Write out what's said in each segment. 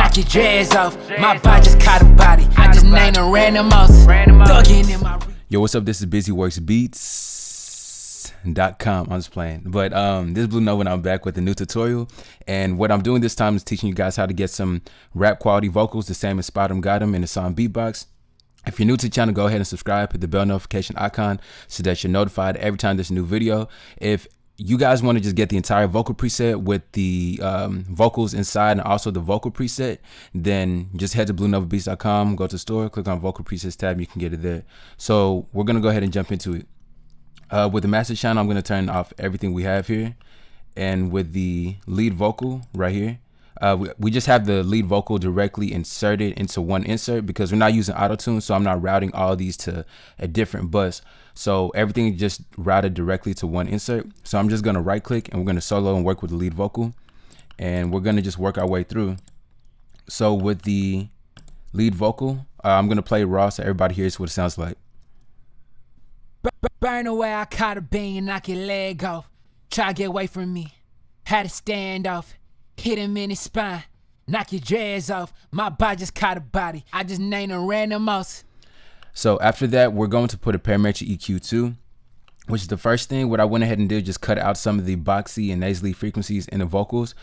knock your dreads off. My body just caught a body. I just named a random mouse. Thugging in my. Yo, what's up? This is BusyWorksBeats.com. I'm just playing. But this is Blue Nova and I'm back with a new tutorial. And what I'm doing this time is teaching you guys how to get some rap quality vocals, the same as SPOTEMGOTEM in the song Beatbox. If you're new to the channel, go ahead and subscribe, hit the bell notification icon so that you're notified every time there's a new video. If you guys want to just get the entire vocal preset with the vocals inside and also the vocal preset, then just head to BlueNovaBeats.com, go to the store, click on vocal presets tab, you can get it there. So we're going to go ahead and jump into it. With the master channel, I'm going to turn off everything we have here. And with the lead vocal right here, we just have the lead vocal directly inserted into one insert because we're not using auto-tune, so I'm not routing all these to a different bus. So everything is just routed directly to one insert. So I'm just going to right click and we're going to solo and work with the lead vocal. And we're going to just work our way through. So with the lead vocal, I'm going to play raw so everybody hears what it sounds like. Burn away, I caught a bean, knock your leg off. Try to get away from me. Had to stand off. Hit him in his spine, knock your dreads off. My body just caught a body. I just named a random mouse. So after that, we're going to put a parametric EQ too, which is the first thing. What I went ahead and did, just cut out some of the boxy and nasally frequencies in the vocals.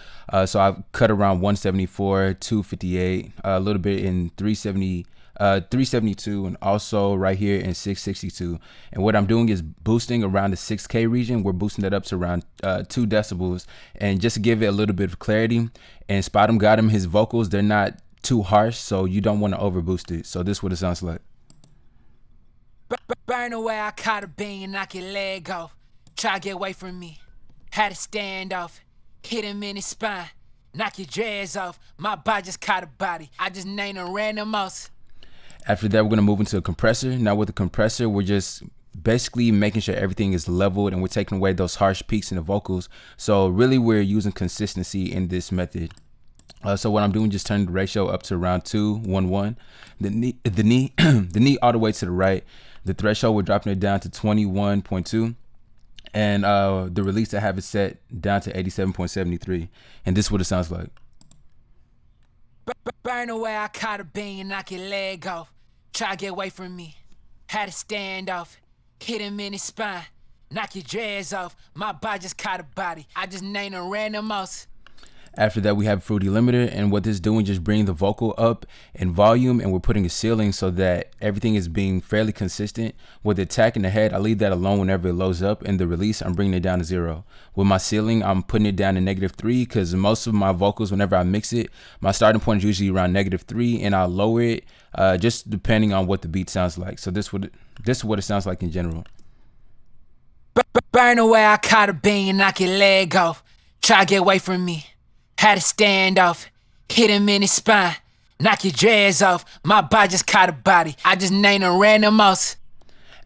So I've cut around 174, 258, a little bit in 372, and also right here in 662. And what I'm doing is boosting around the 6K region. We're boosting that up to around 2 decibels, and just to give it a little bit of clarity. And SPOTEMGOTEM, his vocals, they're not too harsh, so you don't want to over boost it. So this is what it sounds like. Burn away, I caught a bean, knock your leg off. Try to get away from me. Had to stand off. Hit him in his spine, knock your dreads off. My body just caught a body. I just named a random mouse. After that, we're going to move into a compressor. Now with the compressor, we're just basically making sure everything is leveled and we're taking away those harsh peaks in the vocals. So really we're using consistency in this method. So what I'm doing, just turn the ratio up to around 2:1:1. The knee all the way to the right. The threshold, we're dropping it down to 21.2. And the release, I have it set down to 87.73. And this is what it sounds like. Burn away, I caught a bean, knock your leg off. Try to get away from me. Had to stand off. Hit him in his spine, knock your dreads off. My body just caught a body. I just named a random mouse. After that, we have Fruity Limiter, and what this is doing, just bringing the vocal up in volume, and we're putting a ceiling so that everything is being fairly consistent. With the attack in the head, I leave that alone whenever it loads up, and the release, I'm bringing it down to 0. With my ceiling, I'm putting it down to -3 because most of my vocals, whenever I mix it, my starting point is usually around -3, and I'll lower it just depending on what the beat sounds like. So this is what it sounds like in general. Burn away, I caught a bean, knock your leg off. Try to get away from me. Had to stand off, hit him in his spine, knock your dreads off. My body just caught a body. I just named a random mouse.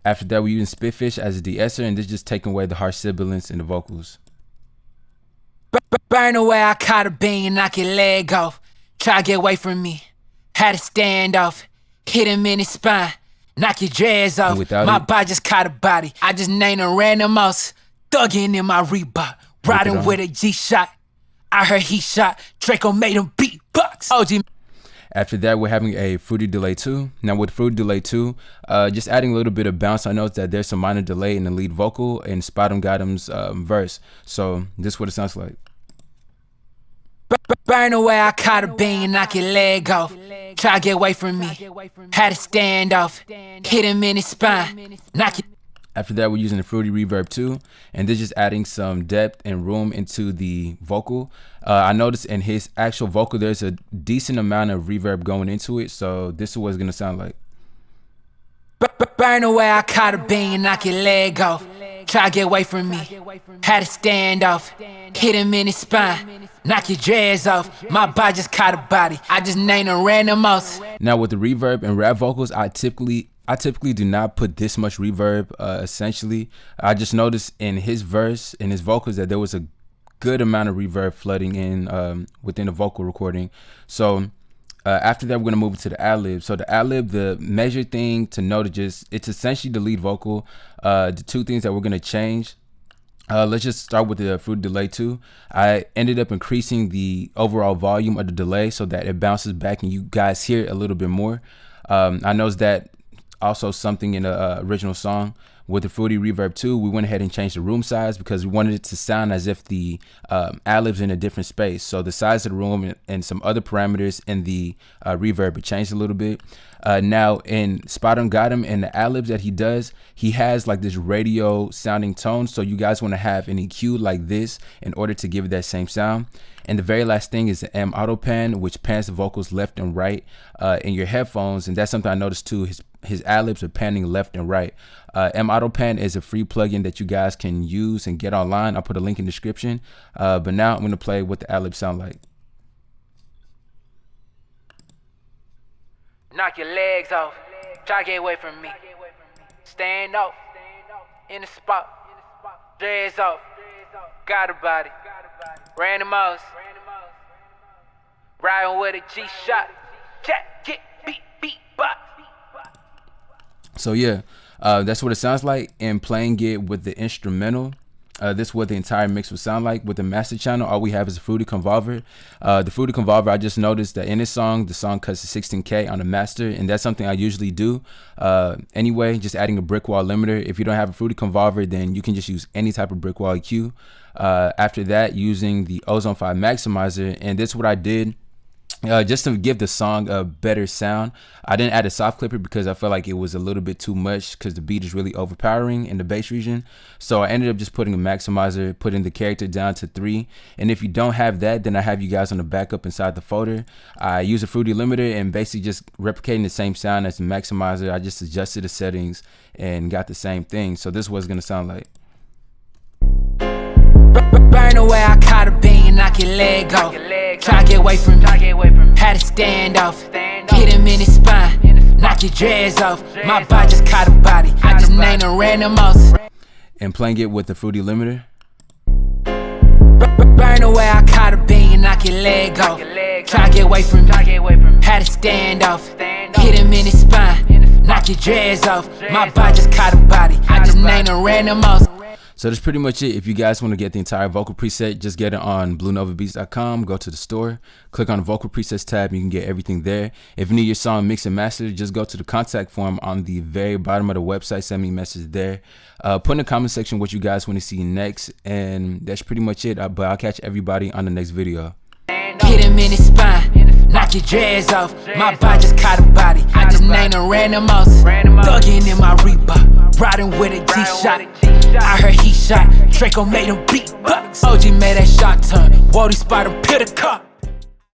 After that, we're using Spitfish as a de-esser, and this is just taking away the harsh sibilance in the vocals. Burn away, I caught a bean, knock your leg off. Try to get away from me. Had to stand off, hit him in his spine, knock your dreads off. My body just caught a body. I just named a random mouse. Thugging in my Reebok, riding with a G-Shot. I heard he shot, Draco made him beatbox. OG. After that, we're having a Fruity Delay 2. Now with Fruity Delay 2, just adding a little bit of bounce. I noticed that there's some minor delay in the lead vocal and SPOTEMGOTEM's verse. So this is what it sounds like. Burn away, I caught a bean, knock your leg off. Try to get away from me. Had to stand off, hit him in his spine, knock your. After that, we're using the Fruity Reverb 2, and this is just adding some depth and room into the vocal. I noticed in his actual vocal, there's a decent amount of reverb going into it, so this is what it's going to sound like. Burn away, I caught a bean, knock your leg off. Try to get away from me. Had to stand off, hit him in his spine, knock your dreads off. My body just caught a body. I just named a random mouse. Now with the reverb and rap vocals, I typically do not put this much reverb. Essentially, I just noticed in his verse, in his vocals, that there was a good amount of reverb flooding in within the vocal recording. So after that, we're going to move to the ad-lib. So the ad-lib, the major thing to note is just, it's essentially the lead vocal. The two things that we're going to change Let's just start with the Fruity delay too. I ended up increasing the overall volume of the delay so that it bounces back and you guys hear it a little bit more. I noticed that also something in the original song with the Fruity reverb too. We went ahead and changed the room size because we wanted it to sound as if the ad-libs in a different space. So the size of the room and some other parameters in the reverb, it changed a little bit. Now in SPOTEMGOTEM and the ad-libs that he does, he has like this radio sounding tone. So you guys want to have an EQ like this in order to give it that same sound. And the very last thing is the M auto pan, which pans the vocals left and right in your headphones. And that's something I noticed too. His ad-libs are panning left and right. M auto pan is a free plugin that you guys can use and get online. I'll put a link in the description. But now I'm going to play what the ad-libs sound like. Knock your legs off, try to get away from me. Stand up, in the spot, dreads off, got a body, random mouse, riding with a G-shot, check, get, beatbox. So yeah, that's what it sounds like. And playing it with the instrumental, this is what the entire mix would sound like. With the master channel, all we have is a Fruity Convolver. The Fruity Convolver, I just noticed that in this song, the song cuts to 16K on the master, and that's something I usually do. Anyway, just adding a brick wall limiter. If you don't have a Fruity Convolver, then you can just use any type of brick wall EQ. After that, using the Ozone 5 maximizer, and this is what I did. Just to give the song a better sound, I didn't add a soft clipper because I felt like it was a little bit too much because the beat is really overpowering in the bass region. So I ended up just putting a maximizer, putting the character down to 3. And if you don't have that, then I have you guys on the backup inside the folder. I use a Fruity limiter and basically just replicating the same sound as the maximizer. I just adjusted the settings and got the same thing. So this is what it's gonna sound like. Burn away, I caught a bean and knock your leg off. Try to get away from me, had to stand off. Hit him in his spine, knock your dreads off. My body just caught a body, I just named a random mouse. And playing it with the Fruity limiter. Burn away, I caught a bean and knock your leg off. Try to get away from me, had to stand off. Hit him in his spine, knock your dreads off. My body just caught a body, I just named a random mouse. So that's pretty much it. If you guys want to get the entire vocal preset, just get it on bluenovabeats.com. Go to the store, click on the vocal presets tab, and you can get everything there. If you need your song mixed and mastered, just go to the contact form on the very bottom of the website. Send me a message there. Put in the comment section what you guys want to see next, and that's pretty much it. But I'll catch everybody on the next video. Hit him in his spine, knock your dreads off. My body just caught a body, I just named a random mouse. Thuggin' in my Reaper, riding with a G-shot. I heard he shot, Draco made him beatbox. OG made that shot turn, Wody spot him, pit a car.